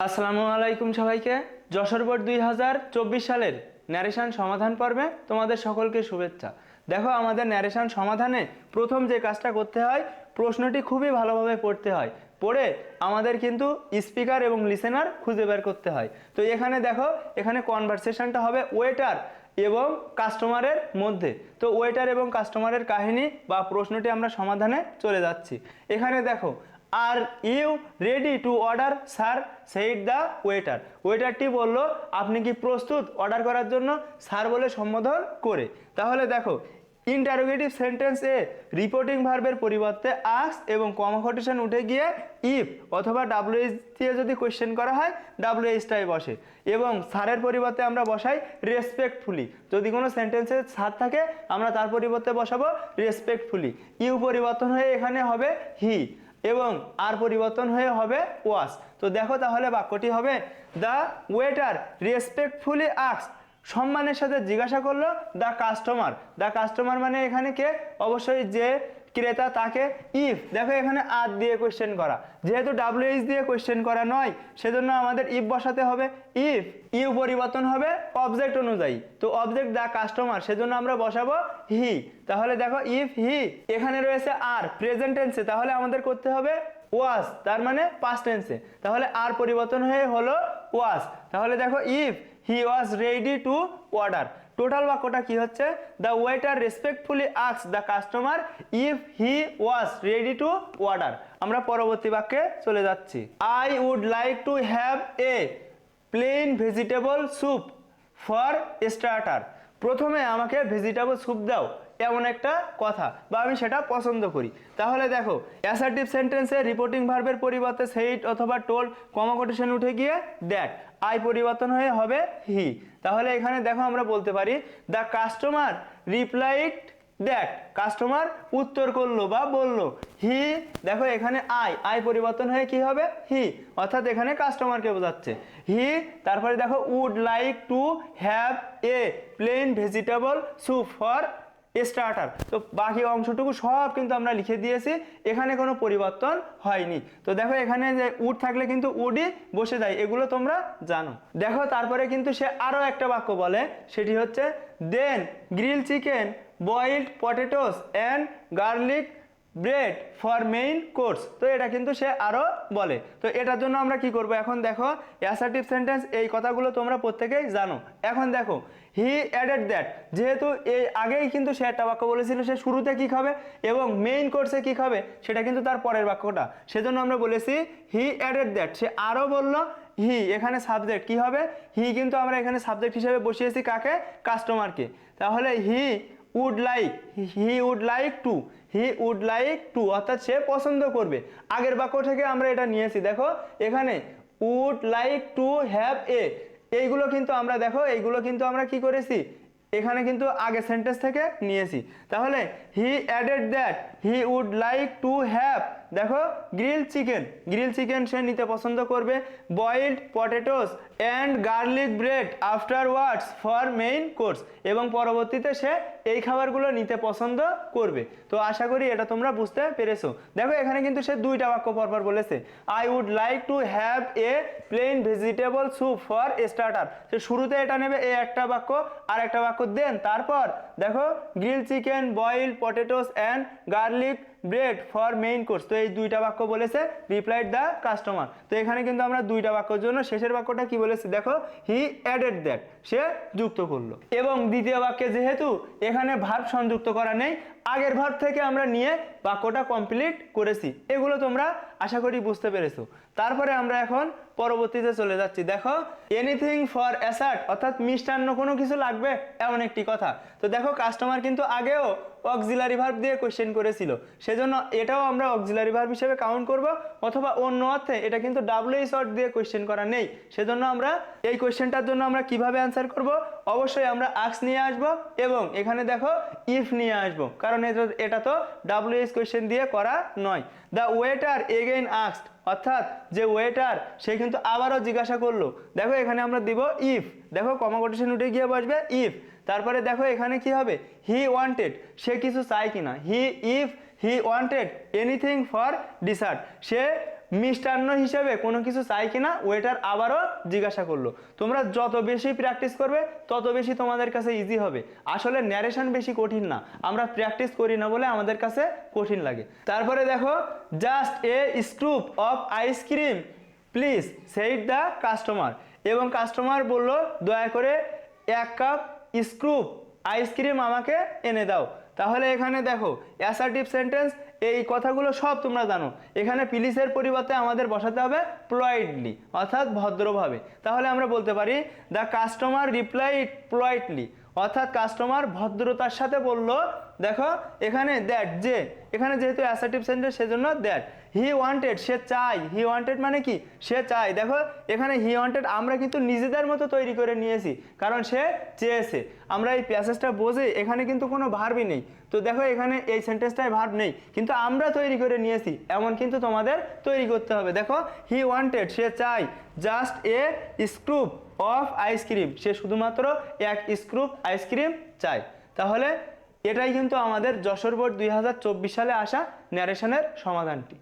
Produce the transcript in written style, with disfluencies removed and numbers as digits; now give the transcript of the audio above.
আসসালামু আলাইকুম সবাইকে। যশোর বোর্ড 2024 সালের ন্যারেশন সমাধান পর্বে তোমাদের সকলকে শুভেচ্ছা। দেখো, আমাদের ন্যারেশন সমাধানে প্রথম যে কাজটা করতে হয়, প্রশ্নটি খুবই ভালোভাবে পড়তে হয়। পড়ে আমাদের কিন্তু স্পিকার এবং লিসেনার খুঁজে বের করতে হয়। তো এখানে দেখো, এখানে কনভারসেশনটা হবে ওয়েটার এবং কাস্টমারের মধ্যে। তো ওয়েটার এবং কাস্টমারের কাহিনী বা প্রশ্নটি আমরা সমাধানে চলে যাচ্ছি। এখানে দেখো, are you ready to order sir, said the waiter. ওয়েটারটি বলল, আপনি কি প্রস্তুত অর্ডার করার জন্য, স্যার বলে সম্বোধন করে। তাহলে দেখো, ইন্টারোগেটিভ সেন্টেন্সে রিপোর্টিং ভার্বের পরিবর্তে আস্ক এবং কমা কোটেশন উঠে গিয়ে ইফ অথবা ডাব্লিউএইচ দিয়ে যদি কোয়েশ্চেন করা হয়, ডাব্লিউএইচটাই বসে। এবং স্যারের পরিবর্তে আমরা বসাই রেসপেক্টফুলি। যদি কোনো সেন্টেন্সে স্যার থাকে, আমরা তার পরিবর্তে বসাবো রেসপেক্টফুলি। ইউ পরিবর্তন হয়ে এখানে হবে হি এবং আর পরিবর্তন হয়ে হবে ওয়াস। তো দেখো, তাহলে বাক্যটি হবে দ্য ওয়েটার রেসপেক্টফুলি আস্কড, সম্মানের সাথে জিজ্ঞাসা করলো দ্য কাস্টমার। দ্য কাস্টমার মানে এখানে কে? অবশ্যই যে ক্রেতা, তাকে। ইফ, দেখো এখানে আর দিয়ে কোয়েশ্চেন করা, যেহেতু ডাব্লিউএইচ দিয়ে কোয়েশ্চেন করা নয়, সেজন্য আমাদের ইফ বসাতে হবে। ইফ, ইউ পরিবর্তন হবে অবজেক্ট অনুযায়ী। তো অবজেক্ট দ্য কাস্টমার, সেজন্য আমরা বসাবো হি। তাহলে দেখো, ইফ হি, এখানে রয়েছে আর প্রেজেন্ট টেন্সে, তাহলে আমাদের করতে হবে ওয়াজ, তার মানে পাস্ট টেন্সে। তাহলে আর পরিবর্তন হয়ে হলো ওয়াজ। তাহলে দেখো, if he was ready to order. Total বাক্যটা কি হচ্ছে? The waiter respectfully asked the customer if he was ready to order. আমরা পরবর্তী বাক্যে চলে যাচ্ছি। I would like to have a plain vegetable soup for starter. প্রথমে আমাকে ভেজিটেবল স্যুপ দাও, এমন একটা কথা, বা আমি সেটা পছন্দ করি। তাহলে দেখো, অ্যাসার্টিভ সেন্টেন্সে রিপোর্টিং ভার্বের পরিবর্তে সেইড অথবা টোল্ড কমা কোটেশন উঠে গিয়ে দ্যাট, আই পরিবর্তন হয়ে হবে হি। তাহলে এখানে দেখো, আমরা বলতে পারি the customer replied that, customer উত্তর করলো বা বললো। হি, দেখো এখানে আই পরিবর্তন হয়ে কি হবে? হি, অর্থাৎ এখানে কাস্টমারকে বোঝাচ্ছে। হি, তারপরে দেখো would like to have a plain vegetable soup for starter. তো বাকি অংশটুকু সব কিন্তু আমরা লিখে দিয়েছি, এখানে কোনো পরিবর্তন হয়নি। তো দেখো, এখানে যে উড থাকলে কিন্তু উডই বসে যায়, এগুলো তোমরা জানো। দেখো, তারপরে কিন্তু সে আরো একটা বাক্য বলে, সেটি হচ্ছে then grill chicken, boiled potatoes and garlic bread for main course. তো এটা কিন্তু সে আরো বলে। তো এটার জন্য আমরা কি করব? এখন দেখো, অ্যাসার্টিভ সেন্টেন্স, এই কথাগুলো তোমরা প্রত্যেকেই জানো। এখন দেখো, হি অ্যাডেড দ্যাট, যেহেতু এই আগেই কিন্তু সে একটা বাক্য বলেছিল, সে শুরুতে কি খাবে এবং মেইন কোর্সে কি খাবে, সেটা কিন্তু তার পরের বাক্যটা। সেজন্য আমরা বলেছি হি অ্যাডেড দ্যাট, সে আরো বললো। হি, এখানে সাবজেক্ট কি হবে? হি কিন্তু আমরা এখানে সাবজেক্ট হিসেবে বসিয়েছি কাকে? কাস্টমারকে। তাহলে he would like, he would like to, he would like to, অর্থাৎ সে পছন্দ করবে। আগের বাক্য থেকে আমরা এটা নিয়েছি। দেখো, এখানে would like to have a, এইগুলো কিন্তু আমরা, দেখো এইগুলো কিন্তু আমরা কি করেছি, এখানে কিন্তু আগে সেন্টেন্স থেকে নিয়েছি। তাহলে he added that he would like to have, দেখো গ্রিল চিকেন, গ্রিল চিকেন সে নিতে পছন্দ করবে। Boiled potatoes and garlic bread afterwards for main course, এবং পরবর্তীতে সে এই খাবারগুলো নিতে পছন্দ করবে। তো আশা করি এটা তোমরা বুঝতে পেরেছো। দেখো, এখানে কিন্তু সে দুইটা বাক্য পরপর বলেছে। I would like to have a plain vegetable soup for starter, সে শুরুতে এটা নেবে, এই একটা বাক্য, আর একটা বাক্য দেন, তারপর দেখো grill chicken, boiled potatoes and garlic bread for main course. তো এই দুইটা বাক্য বলেছে রিপ্লাইড দ্য কাস্টমার। তো এখানে কিন্তু আমরা দুইটা বাক্যের জন্য শেষের বাক্যটা কি বলেছি, দেখো হি অ্যাডেড দ্যাট, সে যুক্ত করলো। এবং দ্বিতীয় বাক্যে যেহেতু এখানে ভার্ব সংযুক্ত করা নেই, আগের ভার্ব থেকে আমরা নিয়ে বাক্যটা কমপ্লিট করেছি। এগুলো তোমরা আশা করি বুঝতে পেরেছো। তারপরে আমরা এখন পরবর্তীতে চলে যাচ্ছি। দেখো, এনিথিং ফর অ্যাসার্ট, অর্থাৎ মিষ্টান্ন কোনো কিছু লাগবে, এমন একটি কথা। তো দেখো, কাস্টমার কিন্তু আগেও অক্সিলারি ভার্ব দিয়ে কোশ্চেন করেছিল, সেজন্য এটাও আমরা অক্সিলারি ভার্ব হিসেবে কাউন্ট করব। অথবা অন্য অর্থে এটা কিন্তু ডাব্লিউএইচ ওয়ার্ড দিয়ে কোশ্চেন করা নেই, সেজন্য আমরা এই কোশ্চেনটার জন্য আমরা কিভাবে অ্যান্সার করব? অবশ্যই আমরা আস্ক নিয়ে আসব এবং এখানে দেখো ইফ নিয়ে আসব, কারণ এটা তো ডাব্লিউএইচ কোশ্চেন দিয়ে করা নয়। দ্য ওয়েটার এগেইন আস্কড, অর্থাৎ যে ওয়েটার সে কিন্তু আবারও জিজ্ঞাসা করলো। দেখো, এখানে আমরা দিব ইফ, দেখো কমা কোটেশন উঠে গিয়ে বসবে ইফ। তারপরে দেখো এখানে কি হবে, হি ওয়ান্টেড, সে কিছু চায় কিনা। He, if he wanted anything for dessert, সে মিষ্টান্ন হিসেবে কোনো কিছু চাই কিনা ওয়েটার আবারও জিজ্ঞাসা করলো। তোমরা যত বেশি প্র্যাকটিস করবে তত বেশি তোমাদের কাছে ইজি হবে। আসলে ন্যারেশন বেশি কঠিন না, আমরা প্র্যাকটিস করি না বলে আমাদের কাছে কঠিন লাগে। তারপরে দেখো, just a scoop of ice cream please said the customer, এবং কাস্টমার বলল দয়া করে 1 কাপ স্কুপ আইসক্রিম আমাকে এনে দাও। তাহলে এখানে দেখো অ্যাসার্টিভ সেন্টেন্স, এই কথাগুলো সব তোমরা জানো। এখানে প্লিজের পরিবর্তে আমাদের বসাতে হবে পোলাইটলি, অর্থাৎ ভদ্রভাবে। তাহলে আমরা বলতে পারি দ্য কাস্টমার রিপ্লাইড পোলাইটলি, অর্থাৎ কাস্টমার ভদ্রতার সাথে বলল। দেখো এখানে দ্যাট, যে এখানে যেহেতু অ্যাসার্টিভ সেন্টেন্স সেজন্য দ্যাট। হি ওয়ান্টেড, সে চাই। হি ওয়ান্টেড মানে কি, সে চাই। দেখো এখানে হি ওয়ান্টেড আমরা কিন্তু নিজেদের মতো তৈরি করে নিয়েছি, কারণ সে চেয়েছে। আমরা এই প্যাসেজটা বোঝে, এখানে কিন্তু কোনো ভার্বই নেই। তো দেখো এখানে এই সেন্টেন্সটায় ভার্ব নেই, কিন্তু আমরা তৈরি করে নিয়েছি, এমন কিন্তু তোমাদের তৈরি করতে হবে। দেখো হি ওয়ান্টেড, সে চাই, just a scoop of ice cream, সে শুধুমাত্র 1 স্কুপ আইসক্রিম চাই। তাহলে এটাই কিন্তু আমাদের যশোর বোর্ড 2024 সালে আসা ন্যারেশনের সমাধানটি।